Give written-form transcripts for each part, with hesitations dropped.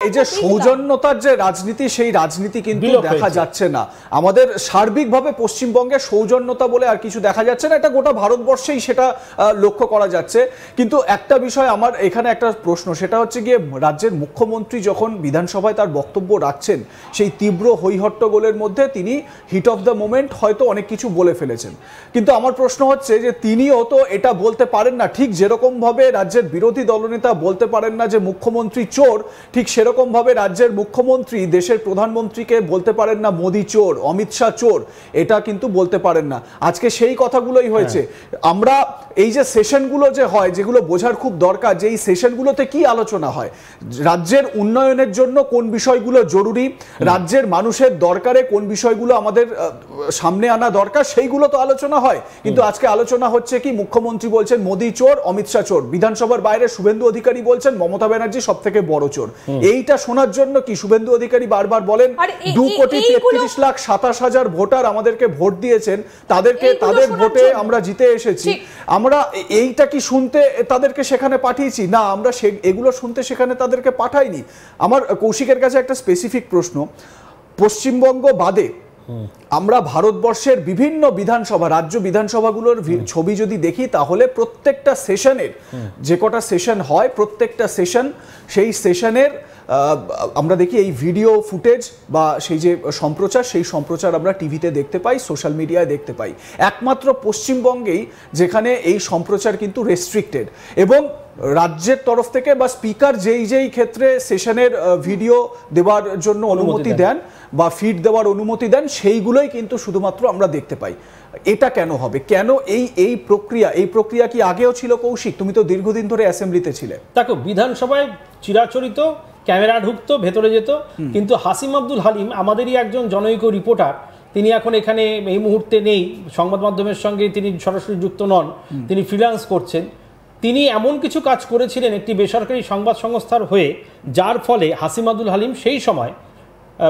এই যে সৌজন্যতার যে রাজনীতি, সেই রাজনীতি কিন্তু দেখা যাচ্ছে না আমাদের সার্বিকভাবে। পশ্চিমবঙ্গে সৌজন্যতা বলে আর কিছু দেখা যাচ্ছে না, এটা গোটা ভারতবর্ষেই সেটা লক্ষ্য করা যাচ্ছে। কিন্তু একটা বিষয় আমার এখানে একটা প্রশ্ন, সেটা হচ্ছে গিয়ে রাজ্যের মুখ্যমন্ত্রী যখন বিধানসভায় তার বক্তব্য রাখছেন, সেই তীব্র হইহট্টগোলের মধ্যে তিনি হিট অফ দ্য মোমেন্ট হয়তো অনেক কিছু বলে ফেলেছেন। কিন্তু আমার প্রশ্ন হচ্ছে যে তিনিও তো এটা বলতে পারেন না, ঠিক যেরকম ভাবে রাজ্যের বিরোধী দলনেতা বলতে পারেন না যে মুখ্যমন্ত্রী চোর, ঠিক সেরকম ভাবে রাজ্যের মুখ্যমন্ত্রী দেশের প্রধানমন্ত্রীকে বলতে পারেন না মোদি চোর, অমিত শাহ চোর, এটা কিন্তু বলতে পারেন না। আজকে সেই কথাগুলোই হয়েছে। আমরা এই যে সেশনগুলো যে হয়, যেগুলো বোঝার খুব দরকার যে এই সেশনগুলোতে কি আলোচনা হয়, রাজ্যের উন্নয়নের জন্য কোন বিষয়গুলো জরুরি, রাজ্যের মানুষের দরকারে কোন বিষয়গুলো আমাদের সামনে আনা দরকার, সেইগুলো তো আলোচনা হয়। কিন্তু আজকে আলোচনা হচ্ছে কি, মুখ্যমন্ত্রী বলছেন মোদি চোর, অমিত শাহ চোর, বিধানসভার বাইরে শুভেন্দু অধিকারী বলছেন মমতা ব্যানার্জি সব থেকে বড় চোর। এইটা শোনার জন্য কি শুভেন্দু অধিকারী বারবার বলেন 2,33,27,000 ভোটার আমাদেরকে ভোট দিয়েছেন, তাদেরকে তাদের ভোটে আমরা জিতে এসেছি, আমরা এইটা কি শুনতে তাদেরকে সেখানে পাঠিয়েছি? না, আমরা এগুলো শুনতে সেখানে তাদেরকে পাঠাইনি। আমার কৌশিকের কাছে একটা স্পেসিফিক প্রশ্ন, পশ্চিমবঙ্গ বাদে আমরা ভারতবর্ষের বিভিন্ন বিধানসভা, রাজ্য বিধানসভাগুলোর ছবি যদি দেখি, তাহলে প্রত্যেকটা সেশনের যে কটা সেশন হয়, প্রত্যেকটা সেশন, সেই সেশনের আমরা দেখি এই ভিডিও ফুটেজ বা সেই যে সম্প্রচার, সেই সম্প্রচার আমরা টিভিতে দেখতে পাই, সোশ্যাল মিডিয়ায় দেখতে পাই। একমাত্র পশ্চিমবঙ্গেই যেখানে এই সম্প্রচার কিন্তু রেস্ট্রিক্টেড, এবং রাজ্যের তরফ থেকে বা স্পিকার যেই ক্ষেত্রে সেশনের ভিডিও দেওয়ার জন্য অনুমতি দেন বা ফিড দেওয়ার অনুমতি দেন, সেইগুলোই কিন্তু শুধুমাত্র আমরা দেখতে পাই। এটা কেন হবে? কেন এই প্রক্রিয়া কি আগেও ছিল? কৌশিক, তুমি তো দীর্ঘদিন ধরে অ্যাসেম্বলিতে ছিলে। দেখো, বিধানসভায় চিরাচরিত ক্যামেরা ঢুকতো, ভেতরে যেত, কিন্তু হাসিম আব্দুল হালিম আমাদেরই একজন জনৈক রিপোর্টার, তিনি এখন এখানে এই মুহূর্তে নেই, সংবাদ মাধ্যমের সঙ্গে তিনি সরাসরি যুক্ত নন, তিনি ফ্রিল্যান্স করছেন। তিনি এমন কিছু কাজ করেছিলেন একটি বেসরকারি সংবাদ সংস্থার হয়ে, যার ফলে হাসিম আব্দুল হালিম সেই সময়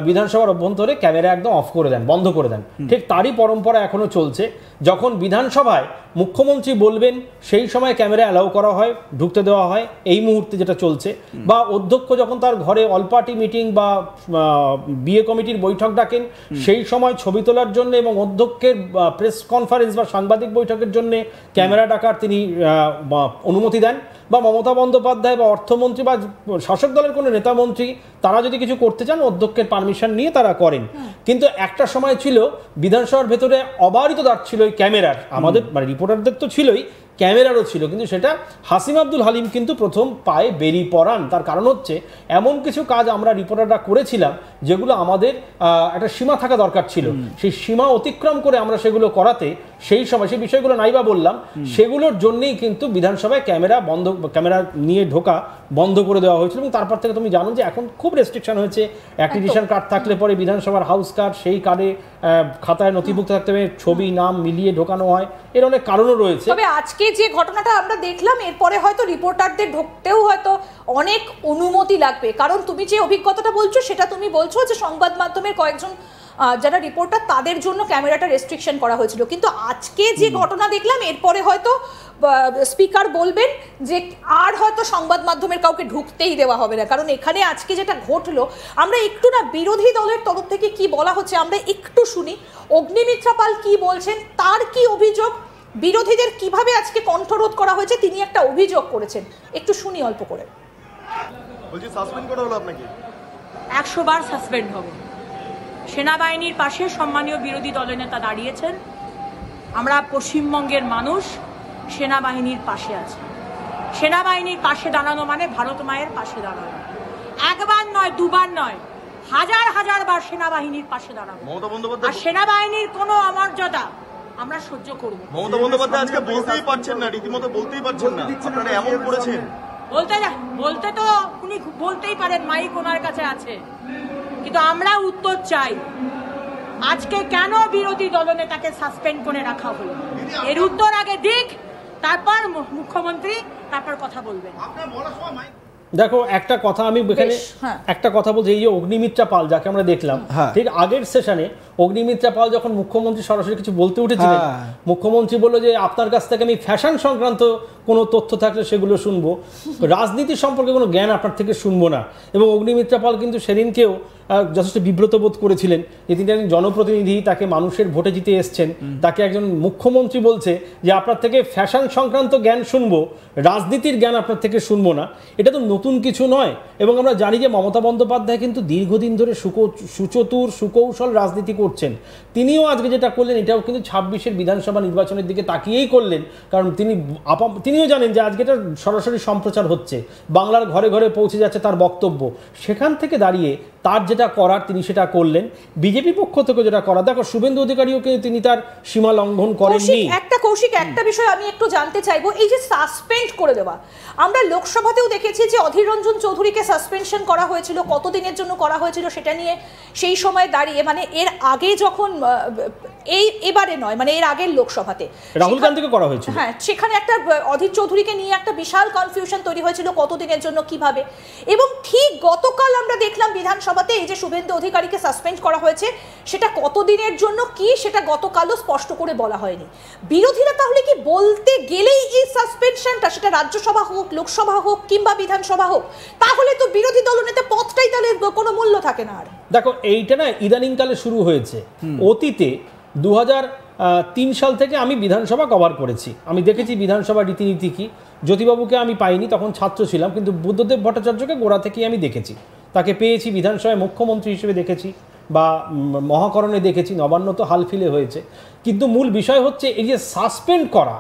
বিধানসভার অভ্যন্তরে ক্যামেরা একদম অফ করে দেন, বন্ধ করে দেন। ঠিক তারই পরম্পরা এখনো চলছে। যখন বিধানসভায় মুখ্যমন্ত্রী বলবেন, সেই সময় ক্যামেরা অ্যালাউ করা হয়, ঢুকতে দেওয়া হয়, এই মুহূর্তে যেটা চলছে। বা অধ্যক্ষ যখন তার ঘরে অল পার্টি মিটিং বা বিএ কমিটির বৈঠক ডাকেন, সেই সময় ছবি তোলার জন্য এবং অধ্যক্ষের প্রেস কনফারেন্স বা সাংবাদিক বৈঠকের জন্য ক্যামেরা ডাকার তিনি অনুমতি দেন। বা মমতা বন্দ্যোপাধ্যায় বা অর্থমন্ত্রী বা শাসক দলের কোনো নেতামন্ত্রী তারা যদি কিছু করতে চান, অধ্যক্ষের পারমিশন নিয়ে তারা করেন। কিন্তু একটা সময় ছিল বিধানসভার ভেতরে অবারিত দ্বার ছিল এই ক্যামেরার, আমাদের মানে রিপোর্টারদের তো ছিলই, ক্যামেরারও ছিল। কিন্তু সেটা হাসিম আব্দুল হালিম কিন্তু প্রথম পায়ে বেরিয়ে পড়ান। তার কারণ হচ্ছে এমন কিছু কাজ আমরা রিপোর্টাররা করেছিলাম যেগুলো আমাদের একটা সীমা থাকা দরকার ছিল, সেই সীমা অতিক্রম করে আমরা সেগুলো করাতে সেই সময় সেই বিষয়গুলো নাইবা বললাম, সেগুলোর জন্যই কিন্তু বিধানসভায় ক্যামেরা নিয়ে ঢোকা বন্ধ করে দেওয়া হয়েছিল। এবং তারপর থেকে তুমি জানো যে এখন খুব রেস্ট্রিকশন হয়েছে, অ্যাক্রিডিটেশন কার্ড থাকলে পরে বিধানসভার হাউস কার্ড, সেই কার্ডে খাতায় নথিভুক্ত থাকতে হবে, ছবি নাম মিলিয়ে ঢোকানো হয়, এর অনেক কারণও রয়েছে। তবে আজকে যে ঘটনাটা আমরা দেখলাম, এরপরে হয়তো রিপোর্টারদের ঢুকতেও হয়তো অনেক অনুমতি লাগবে। কারণ তুমি যে অভিজ্ঞতাটা বলছো, সেটা তুমি বলছো যে সংবাদ মাধ্যমের কয়েকজন যারা রিপোর্টার, তাদের জন্য ক্যামেরাটা রেস্ট্রিকশন করা হয়েছিল। কিন্তু আজকে যে ঘটনা দেখলাম, এরপরে হয়তো স্পিকার বলবেন যে আর হয়তো সংবাদ মাধ্যমের কাউকে ঢুকতেই দেওয়া হবে না। কারণ এখানে আজকে যেটা ঘটলো, আমরা একটু না বিরোধী দলের তরফ থেকে কি বলা হচ্ছে আমরা একটু শুনি। অগ্নিমিত্রা পাল কি বলছেন, তার কি অভিযোগ, বিরোধীদের কিভাবে আজকে কণ্ঠরোধ করা হয়েছে, তিনি একটা অভিযোগ করেছেন, একটু শুনি অল্প করে। বলছি সাসপেন্ড করা হলো আপনাকে? 100 বার সাসপেন্ড হবে। সেনাবাহিনীর পাশে সম্মানীয় বিরোধী দলনেতা দাঁড়িয়েছেন, আমরা পশ্চিমবঙ্গের মানুষ সেনাবাহিনীর পাশে আছে। সেনাবাহিনীর পাশে দাঁড়ানো মানে ভারত মায়ের পাশে দাঁড়ানো। একবার নয়, দুবার নয়, হাজার হাজার বার সেনাবাহিনীর পাশে দাঁড়াবো। আর সেনাবাহিনীর কোনো অমর্যাদা আমরা সহ্য করব। মমতা বন্দ্যোপাধ্যায় আজকে বলতেই পারছেন না, রীতিমতো বলতেই পারছেন না, আপনারা এমন করেছেন। বলতে তো উনি বলতেই পারেন, মাইক ওনার কাছে আছে, কিন্তু আমরা উত্তর চাই। আজকে কেন বিরোধী দলনেতাকে সাসপেন্ড করে রাখা হলো, এর উত্তর আগে দিক, তারপর মুখ্যমন্ত্রী তারপর কথা বলবেন। দেখো, একটা কথা আমি এখানে একটা কথা বলছি, এই যে অগ্নিমিত্রা পাল যাকে আমরা দেখলাম, ঠিক আগের সেশনে অগ্নিমিত্রা পাল যখন মুখ্যমন্ত্রী সরাসরি কিছু বলতে উঠেছিলেন, মুখ্যমন্ত্রী বলল যে আপনার কাছ থেকে আমি ফ্যাশন সংক্রান্ত কোনো তথ্য থাকলে সেগুলো শুনবো, রাজনীতি সম্পর্কে কোনো জ্ঞান আপনার থেকে শুনবো না। এবং অগ্নিমিত্রা পাল কিন্তু সেদিনকেও যথেষ্ট বিব্রত বোধ করেছিলেন যে তিনি একজন জনপ্রতিনিধি, তাকে মানুষের ভোটে জিতে এসছেন, তাকে একজন মুখ্যমন্ত্রী বলছে যে আপনার থেকে ফ্যাশন সংক্রান্ত জ্ঞান শুনবো, রাজনীতির জ্ঞান আপনার থেকে শুনবো না। এটা তো নতুন কিছু নয়। এবং আমরা জানি যে মমতা বন্দ্যোপাধ্যায় কিন্তু দীর্ঘদিন ধরে সুচতুর সুকৌশল রাজনীতি করছেন। তিনিও আজকে যেটা করলেন এটাও কিন্তু 26-এর বিধানসভা নির্বাচনের দিকে তাকিয়েই করলেন, কারণ তিনিও জানেন যে আজকে এটা সরাসরি সম্প্রচার হচ্ছে, বাংলার ঘরে ঘরে পৌঁছে যাচ্ছে তার বক্তব্য। সেখান থেকে দাঁড়িয়ে তার যেটা করার তিনি সেটা করলেন। বিজেপি পক্ষ থেকে যেটা করার, দেখো শুভেন্দু অধিকারীও কিন্তু তিনি তার সীমা লঙ্ঘন করেননি। কৌশিক একটা বিষয় আমি একটু জানতে চাইবো, এই যে সাসপেন্ড করে দেওয়া, আমরা লোকসভাতেও দেখেছি যে অধীর রঞ্জন চৌধুরীকে সাসপেনশন করা হয়েছিল, কতদিনের জন্য করা হয়েছিল সেটা নিয়ে সেই সময় দাঁড়িয়ে, মানে এর আগে যখন এবারে নয়, মানে এর আগের লোকসভাতে রাহুল গান্ধীকে করা হয়েছিল, হ্যাঁ, সেখানে একটা অধীর চৌধুরীকে নিয়ে একটা বিশাল কনফিউশন তৈরি হয়েছিল কতদিনের জন্য কিভাবে। এবং ঠিক গতকাল আমরা দেখলাম বিধানসভাতে এই যে শুভেন্দু অধিকারীকে সাসপেন্ড করা হয়েছে, সেটা কতদিনের জন্য কি সেটা গতকালও স্পষ্ট করে বলা হয়নি। বিরোধীরা তাহলে কি বলতে গেলেই এই সাসপেনশনটা, সেটা রাজ্যসভা হোক, লোকসভা হোক কিংবা বিধানসভা হোক, তাহলে তো বিরোধী দলনেতা পদটাই তাহলে কোনো মূল্য থাকে না আর। দেখো এইটা না ইদানিংকালে শুরু হয়েছে, অতীতে 2003 সাল থেকে আমি বিধানসভা কভার করেছি, আমি দেখেছি বিধানসভা রীতিনীতি কি। জ্যোতিবাবুকে আমি পাইনি, তখন ছাত্র ছিলাম, কিন্তু বুদ্ধদেব ভট্টাচার্যকে গোড়া থেকেই আমি দেখেছি, তাকে পেয়েছি বিধানসভায় মুখ্যমন্ত্রী হিসেবে দেখেছি, বা মহাকরণে দেখেছি, নবান্ন তো হালফিলে হয়েছে। কিন্তু মূল বিষয় হচ্ছে এই যে সাসপেন্ড করা,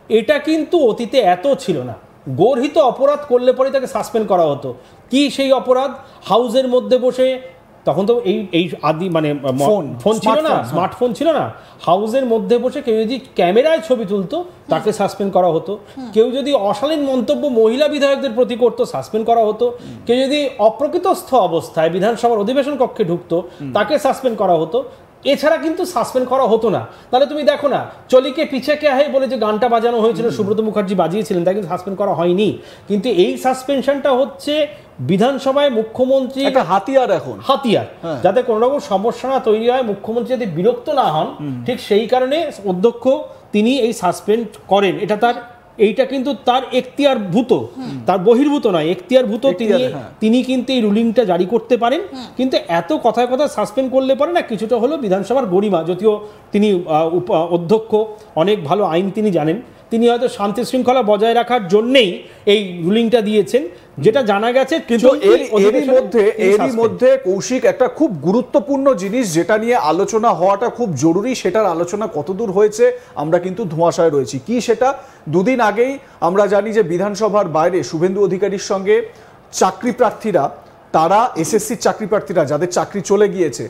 এটা কিন্তু অতীতে এত ছিল না। গর্হিত অপরাধ করলে পরে তাকে সাসপেন্ড করা হতো। কি সেই অপরাধ? হাউসের মধ্যে বসে, তখন তো এই আদি মানে ফোন ছিল না, স্মার্টফোন ছিল না, হাউসের মধ্যে বসে কেউ যদি ক্যামেরায় ছবি তুলতো তাকে সাসপেন্ড করা হতো, কেউ যদি অশালীন মন্তব্য মহিলা বিধায়কদের প্রতি করতো সাসপেন্ড করা হতো, কেউ যদি অপ্রকৃতস্থ অবস্থায় বিধানসভার অধিবেশন কক্ষে ঢুকতো তাকে সাসপেন্ড করা হতো। এছাড়া কিন্তু সাসপেন্ড করা হতো না। তাহলে তুমি দেখো না, চলিকে পিছে কে হয় বলে যে গানটা বাজানো হয়েছিল, সুব্রত মুখার্জি বাজিয়েছিলেন, তাকে কিন্তু সাসপেন্ড করা হয়নি। কিন্তু এই সাসপেনশনটা হচ্ছে বিধানসভায় মুখ্যমন্ত্রী একটা হাতিয়ার, এখন হাতিয়ার, যাতে কোনো রকম সমস্যা না তৈরি হয়, মুখ্যমন্ত্রী যাতে বিরক্ত না হন, ঠিক সেই কারণে অধ্যক্ষ তিনি এই সাসপেন্ড করেন। এইটা কিন্তু তার এখতিয়ারভূত, তার বহির্ভূত নয়, এখতিয়ারভূত। তিনি কিন্তু এই রুলিংটা জারি করতে পারেন। কিন্তু এত কথায় কথা সাসপেন্ড করলে পারে না, কিছুটা হলো বিধানসভার গরিমা, যদিও তিনি অধ্যক্ষ, অনেক ভালো আইন তিনি জানেন, তিনি হয়তো শান্তি শৃঙ্খলা বজায় রাখার জন্যেই এই রুলিংটা দিয়েছেন, যেটা জানা গেছে। কিন্তু এরই মধ্যে কৌশিক একটা খুব গুরুত্বপূর্ণ জিনিস যেটা নিয়ে আলোচনা হওয়াটা খুব জরুরি, সেটার আলোচনা কতদূর হয়েছে আমরা কিন্তু ধোঁয়াশায় রয়েছি। কি সেটা? দুদিন আগেই আমরা জানি যে বিধানসভার বাইরে শুভেন্দু অধিকারীর সঙ্গে চাকরি প্রার্থীরা, তারা এসএসসির চাকরি প্রার্থীরা যাদের চাকরি চলে গিয়েছে,